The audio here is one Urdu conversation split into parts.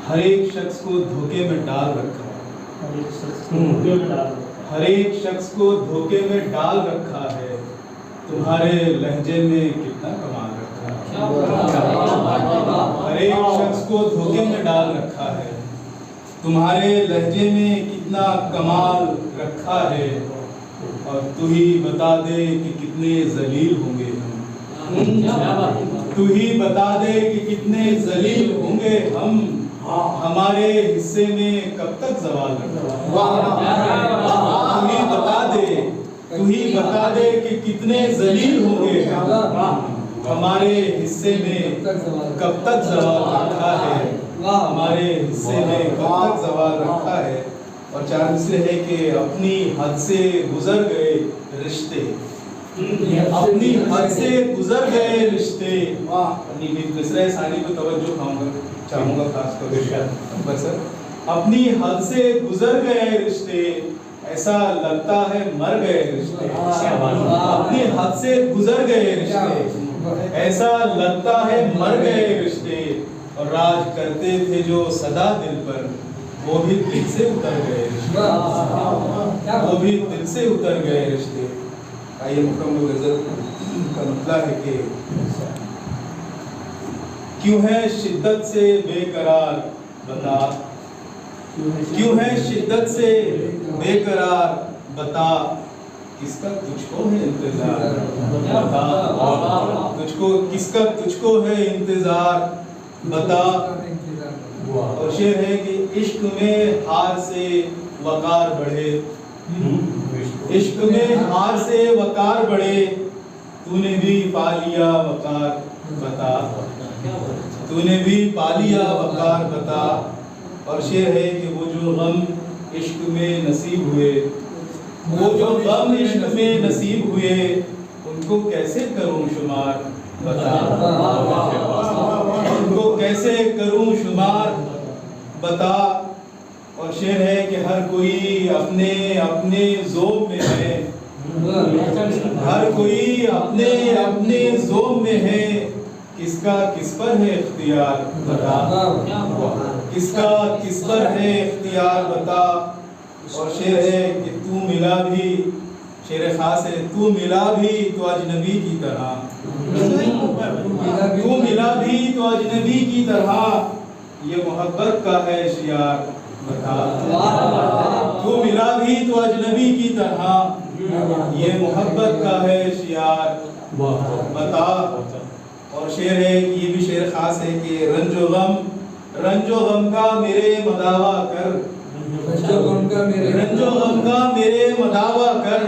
ہر ایک شخص کو دھوکے میں ڈال رکھا ہے، ہر ایک شخص کو دھوکے میں ڈال رکھا ہے، تمہارے لہجے میں کتنا کمال رکھا ہے، ہر ایک شخص کو دھوکے میں ڈال رکھا ہے، تمہارے لہجے میں کتنا کمال رکھا ہے، اور تو ہی بتا دے کہ کتنے ذلیل ہوں گے ہم، تو ہی بتا دے کہ کتنے ذلیل ہوں گے ہم، ہمارے حصے میں کب تک زوال رکھا ہے، تو ہی بتا دے، تو ہی بتا دے کہ کتنے ذلیل ہوں گے ہم، ہمارے حصے میں کب تک زوال رکھا ہے، ہمارے حصے میں کب تک زوال رکھا ہے۔ اور چار مصرے ہے کہ اپنی حد سے گزر گئے رشتے، اپنی حد سے گزر گئے رشتے، مصرے ثانی کو توجہ چاہوں گا خاص طور سے، اپنی حد سے گزر گئے رشتے، ایسا لگتا ہے مر گئے رشتے، اپنی حد سے گزر گئے رشتے، ایسا لگتا ہے مر گئے رشتے، اور راج کرتے تھے جو صدا دل پر، وہ بھی دل سے اتر گئے رشتے، وہ بھی دل سے اتر گئے رشتے۔ آئیے مکمل غزل کا مطلب ہے کہ کیوں ہے شدت سے بے قرار بتا، کیوں ہے شدت سے بے قرار بتا، کس کا تجھ کو ہے انتظار بتا، تجھ کو کس کا تجھ کو ہے انتظار بتا۔ اور شعر ہے کہ عشق میں ہار سے وقار بڑھے، عشق میں ہار سے وقار بڑھے، تو نے بھی پا لیا وقار بتا، تو نے بھی پا لیا وقار بتا۔ اور شعر ہے کہ وہ جو غم عشق میں نصیب ہوئے، وہ جو غم عشق میں نصیب ہوئے، ان کو کیسے کروں شمار بتا، ان کو کیسے کروں شمار بتا۔ اور شعر ہے کہ ہر کوئی اپنے اپنے ذوق میں ہے، ہر کوئی اپنے اپنے ذوق میں ہے، کس کا کس پر ہے اختیار بتا، کس کا کس پر ہے اختیار بتا۔ اور شعر ہے کہ تو ملا بھی، شعر خاص ہے، تو ملا بھی تو اجنبی کی طرح، تو ملا بھی تو اجنبی کی طرح، یہ محبت کا ہے شعار بتا، تو ملا بھی تو اجنبی کی طرح، یہ محبت کا ہے شعار بتا۔ اور شعر ہے کہ یہ بھی شعر خاص ہے کہ رنج و غم کا میرے مداوا کر، رنج و غم کا میرے مداوا کر،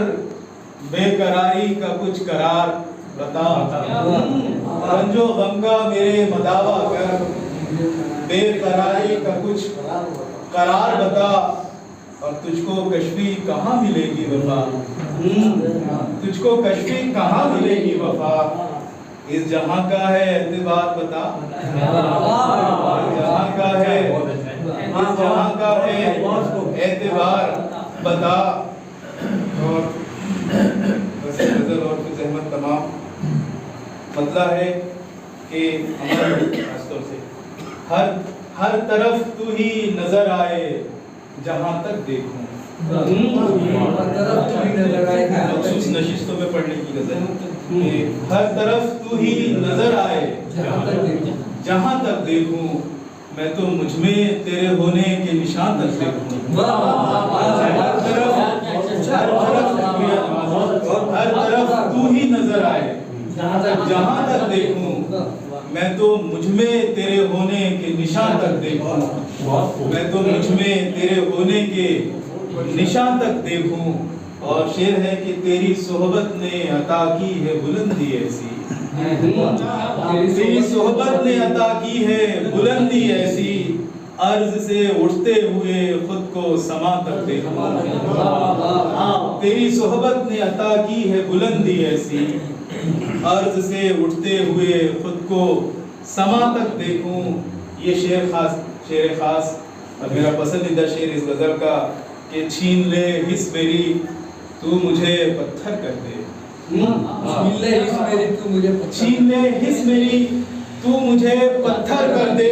بے قراری کا کچھ قرار بتا، رنج و غم کا میرے مداوا کر، بے قراری کا کچھ قرار بتا۔ اور تجھ کو کشفی کہاں ملے گی وفا، تجھ کو کشفی کہاں ملے گی وفا، اس جہاں کا ہے اعتبار بتا، اس جہاں کا ہے، اس جہاں کا ہے اعتبار بتا۔ اور بس نظر اور پھر زحمت تمام مطلب ہے کہ ہمارے خاص طور سے ہر طرف تو ہی نظر آئے جہاں تک دیکھوں، مخصوص نشستوں میں پڑھنے کی غزل ہے، ہر طرف تو ہی نظر آئے جہاں تک دیکھوں، میں تو مجھ میں تیرے ہونے کے نشان تک دیکھوں، ہر طرف تو ہی نظر آئے جہاں تک دیکھوں، میں تو مجھ میں تیرے ہونے کے نشان تک دیکھوں، میں تو مجھ میں تیرے ہونے کے نشان تک دیکھوں۔ اور شعر ہے کہ تیری صحبت نے عطا کی ہے بلندی ایسی، تیری صحبت نے عطا کی ہے بلندی ایسی، عرض سے اٹھتے ہوئے خود کو سما تک دیکھوں، تیری صحبت نے عطا کی ہے بلندی ایسی، عرض سے اٹھتے ہوئے خود کو سما تک دیکھوں۔ یہ شعر خاص اور میرا پسندیدہ شعر اس غزل کا کہ چھین لے حس میری تو مجھے پتھر کر دے، چھین لے حس میری تو مجھے پتھر کر دے،